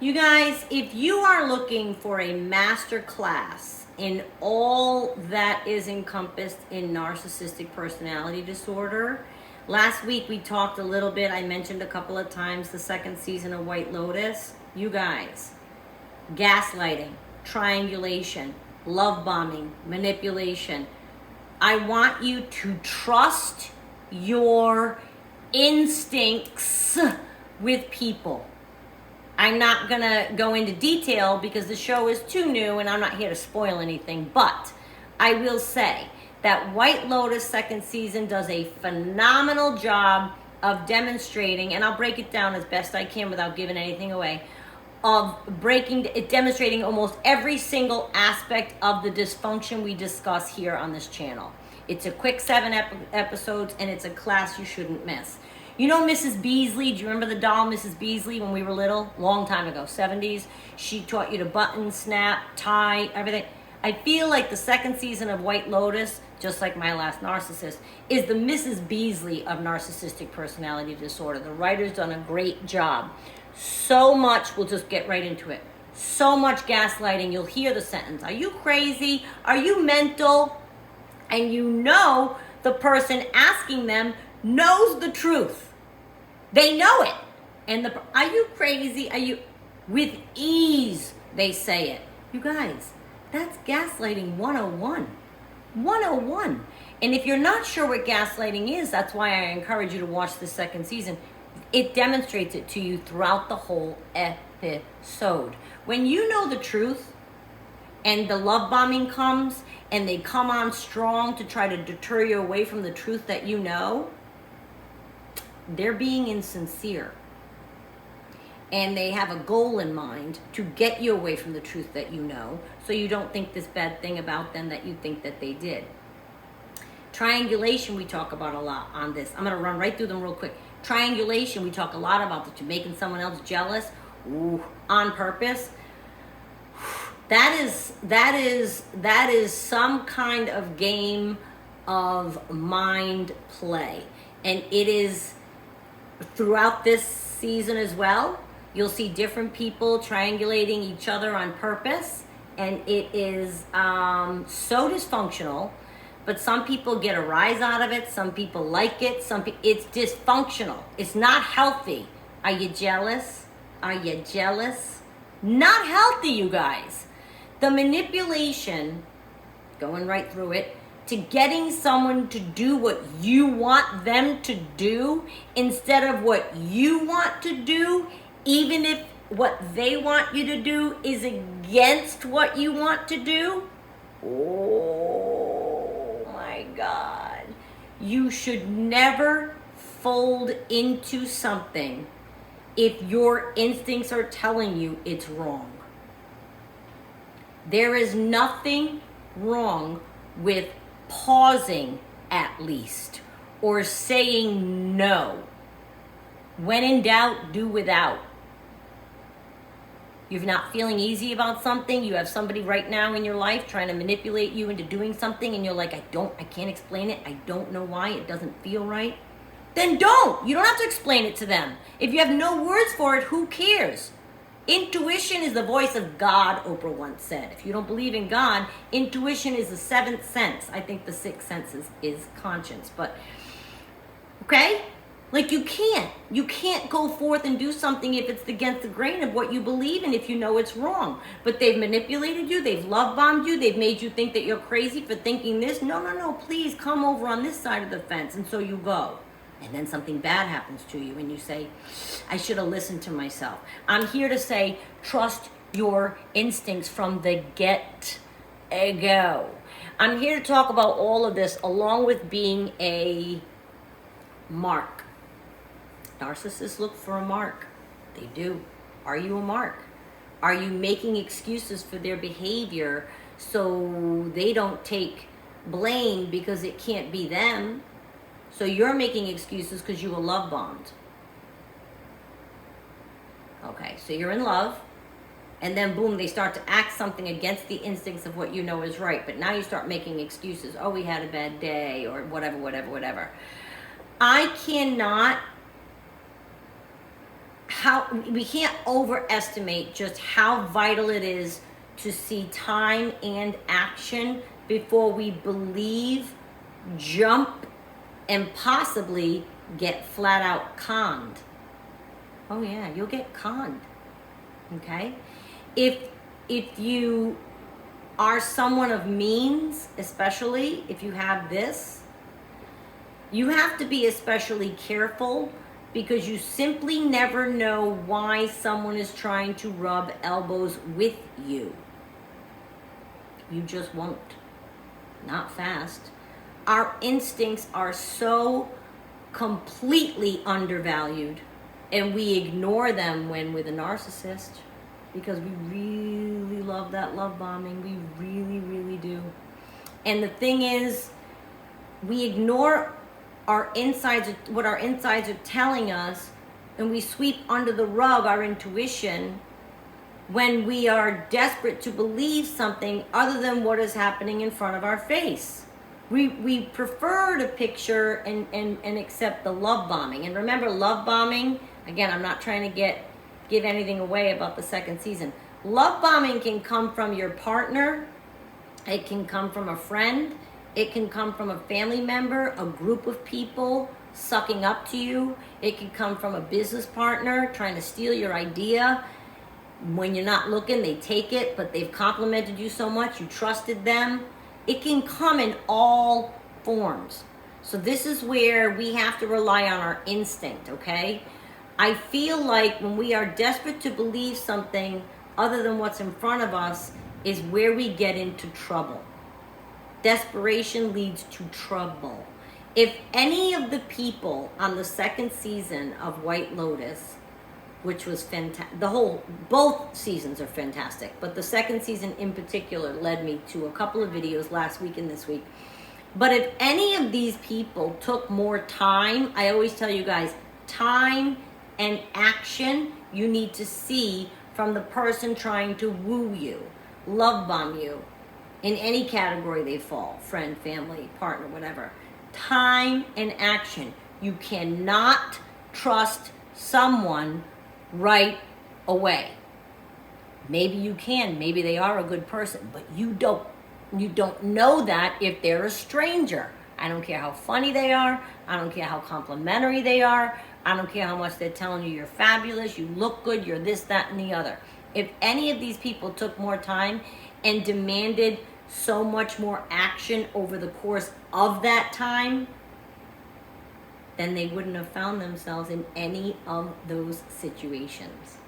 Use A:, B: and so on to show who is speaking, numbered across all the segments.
A: You guys, if you are looking for a master class in all that is encompassed in narcissistic personality disorder, last week we talked a little bit, I mentioned a couple of times the second season of White Lotus. You guys, gaslighting, triangulation, love bombing, manipulation. I want you to trust your instincts with people. I'm not going to go into detail because the show is too new and I'm not here to spoil anything, but I will say that White Lotus second season does a phenomenal job of demonstrating, and I'll break it down as best I can without giving anything away, demonstrating almost every single aspect of the dysfunction we discuss here on this channel. It's a quick 7 episodes and it's a class you shouldn't miss. You know Mrs. Beasley? Do you remember the doll Mrs. Beasley when we were little? Long time ago, 70s. She taught you to button, snap, tie, everything. I feel like the second season of White Lotus, just like My Last Narcissist, is the Mrs. Beasley of narcissistic personality disorder. The writer's done a great job. So much, we'll just get right into it. So much gaslighting, you'll hear the sentence, are you crazy? Are you mental? And you know the person asking them knows the truth. They know it. And are you crazy? Are you, with ease, they say it. You guys, that's gaslighting 101. 101. And if you're not sure what gaslighting is, that's why I encourage you to watch the second season. It demonstrates it to you throughout the whole episode. When you know the truth and the love bombing comes and they come on strong to try to deter you away from the truth that you know, they're being insincere. And they have a goal in mind to get you away from the truth that you know, so you don't think this bad thing about them that you think that they did. Triangulation, we talk about a lot on this. I'm going to run right through them real quick. Triangulation, we talk a lot about that. You're making someone else jealous on purpose. That is some kind of game of mind play. And it is throughout this season as well. You'll see different people triangulating each other on purpose. And it is so dysfunctional. But some people get a rise out of it. Some people like it. It's dysfunctional. It's not healthy. Are you jealous? Are you jealous? Not healthy, you guys. The manipulation, going right through it, to getting someone to do what you want them to do instead of what you want to do, even if what they want you to do is against what you want to do. Oh my God. You should never fold into something if your instincts are telling you it's wrong. There is nothing wrong with pausing at least, or saying no. When in doubt, do without. You're not feeling easy about something, you have somebody right now in your life trying to manipulate you into doing something, and you're like, I can't explain it, I don't know why, it doesn't feel right. Then don't. You don't have to explain it to them. If you have no words for it, who cares? Intuition is the voice of God, Oprah once said. If you don't believe in God, intuition is the seventh sense. I think the sixth sense is conscience. But, okay? Like you can't go forth and do something if it's against the grain of what you believe in, if you know it's wrong. But they've manipulated you, they've love bombed you, they've made you think that you're crazy for thinking this. No, please come over on this side of the fence. And so you go. And then something bad happens to you and you say, I should have listened to myself. I'm here to say, trust your instincts from the get-go. I'm here to talk about all of this along with being a mark. Narcissists look for a mark. They do. Are you a mark? Are you making excuses for their behavior so they don't take blame because it can't be them? So you're making excuses because you were love bombed. Okay, so you're in love, and then boom, they start to act something against the instincts of what you know is right. But now you start making excuses. Oh, we had a bad day, or whatever. I cannot we can't overestimate just how vital it is to see time and action before we believe, jump, and possibly get flat out conned. Oh yeah, you'll get conned. Okay? If you are someone of means, especially if you have this, you have to be especially careful, because you simply never know why someone is trying to rub elbows with you. You just won't. Not fast. Our instincts are so completely undervalued, and we ignore them when with a narcissist, because we really love that love bombing. We really, really do. And the thing is, we ignore our insides, what our insides are telling us, and we sweep under the rug our intuition when we are desperate to believe something other than what is happening in front of our face. We prefer to picture and accept the love bombing. And remember, love bombing, again, I'm not trying to give anything away about the second season. Love bombing can come from your partner, it can come from a friend, it can come from a family member, a group of people sucking up to you. It can come from a business partner trying to steal your idea. When you're not looking, they take it, but they've complimented you so much, you trusted them. It can come in all forms. So this is where we have to rely on our instinct, okay? I feel like when we are desperate to believe something other than what's in front of us is where we get into trouble. Desperation leads to trouble. If any of the people on the second season of White Lotus, which was fantastic, both seasons are fantastic, but the second season in particular led me to a couple of videos last week and this week. But if any of these people took more time, I always tell you guys, time and action you need to see from the person trying to woo you, love bomb you, in any category they fall, friend, family, partner, whatever. Time and action. You cannot trust someone right away. Maybe you can, maybe they are a good person, but you don't know that if they're a stranger. I don't care how funny they are, I don't care how complimentary they are, I don't care how much they're telling you you're fabulous, you look good, you're this, that, and the other. If any of these people took more time and demanded so much more action over the course of that time, then they wouldn't have found themselves in any of those situations.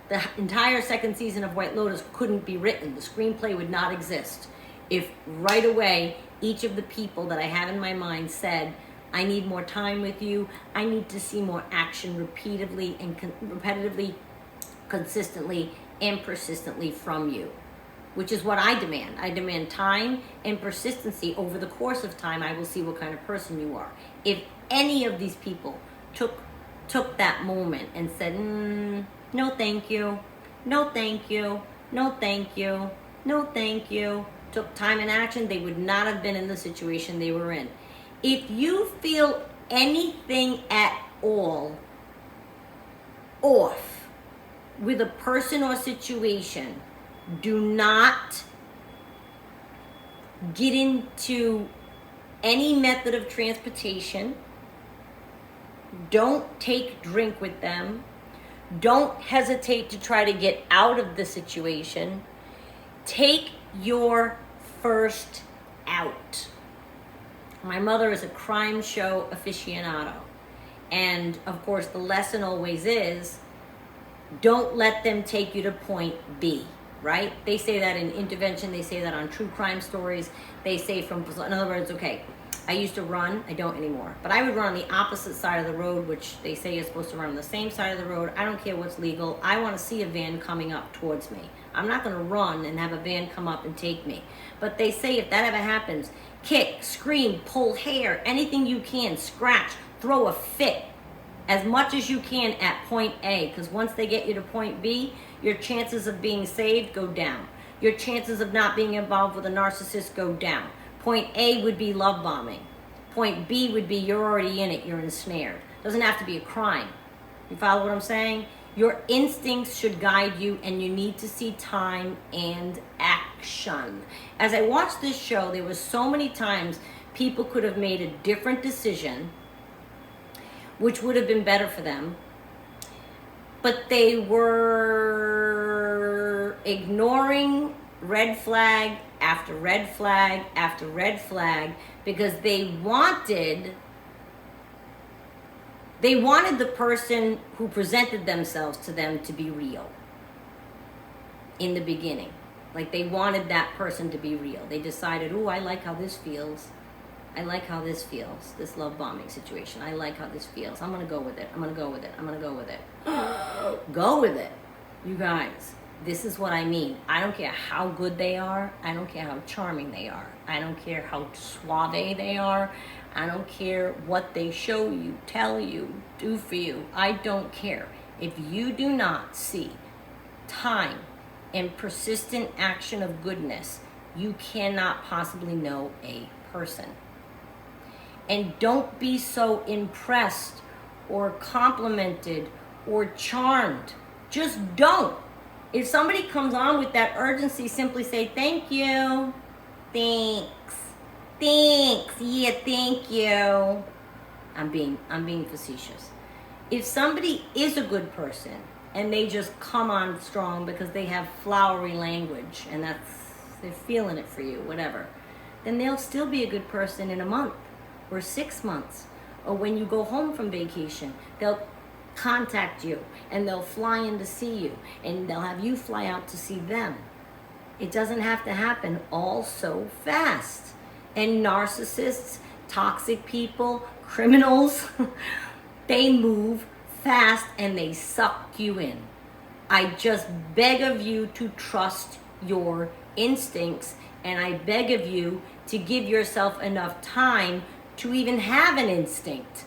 A: The entire second season of White Lotus couldn't be written. The screenplay would not exist if right away each of the people that I have in my mind said, I need more time with you, I need to see more action repeatedly and repetitively, consistently and persistently from you, which is what I demand. I demand time and persistency. Over the course of time, I will see what kind of person you are. If any of these people took that moment and said, no thank you, no thank you, no thank you, no thank you, took time and action, they would not have been in the situation they were in. If you feel anything at all off with a person or situation, do not get into any method of transportation. Don't take drink with them. Don't hesitate to try to get out of the situation. Take your first out. My mother is a crime show aficionado. And of course, the lesson always is, don't let them take you to point B, right? They say that in intervention, they say that on true crime stories, they say in other words, okay, I used to run, I don't anymore, but I would run on the opposite side of the road, which they say you're supposed to run on the same side of the road. I don't care what's legal. I want to see a van coming up towards me. I'm not going to run and have a van come up and take me. But they say if that ever happens, kick, scream, pull hair, anything you can, scratch, throw a fit, as much as you can at point A, because once they get you to point B, your chances of being saved go down. Your chances of not being involved with a narcissist go down. Point A would be love bombing. Point B would be you're already in it, you're ensnared. Doesn't have to be a crime. You follow what I'm saying? Your instincts should guide you, and you need to see time and action. As I watched this show, there was so many times people could have made a different decision, which would have been better for them, but they were ignoring red flag after red flag after red flag because they wanted the person who presented themselves to them to be real in the beginning. Like, they wanted that person to be real. They decided, oh, I like how this feels. I like how this feels, this love bombing situation. I like how this feels. I'm going to go with it. I'm going to go with it. I'm going to go with it. Go with it. You guys, this is what I mean. I don't care how good they are. I don't care how charming they are. I don't care how suave they are. I don't care what they show you, tell you, do for you. I don't care. If you do not see time and persistent action of goodness, you cannot possibly know a person. And don't be so impressed or complimented or charmed. Just don't. If somebody comes on with that urgency, simply say, thank you. Thanks. Thanks. Yeah, thank you. I'm being facetious. If somebody is a good person and they just come on strong because they have flowery language and they're feeling it for you, whatever, then they'll still be a good person in a month or 6 months. Or when you go home from vacation, they'll contact you and they'll fly in to see you and they'll have you fly out to see them. It doesn't have to happen all so fast. And narcissists, toxic people, criminals, they move fast and they suck you in. I just beg of you to trust your instincts, and I beg of you to give yourself enough time to even have an instinct.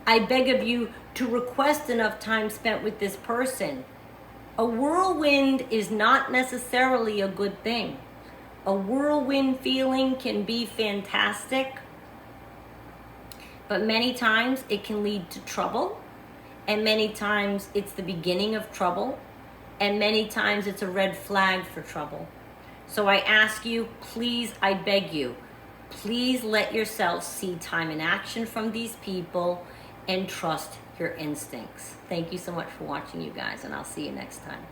A: I beg of you to request enough time spent with this person. A whirlwind is not necessarily a good thing. A whirlwind feeling can be fantastic, but many times it can lead to trouble, and many times it's the beginning of trouble, and many times it's a red flag for trouble. So I ask you, please, I beg you, please let yourself see time and action from these people and trust your instincts. Thank you so much for watching, you guys, and I'll see you next time.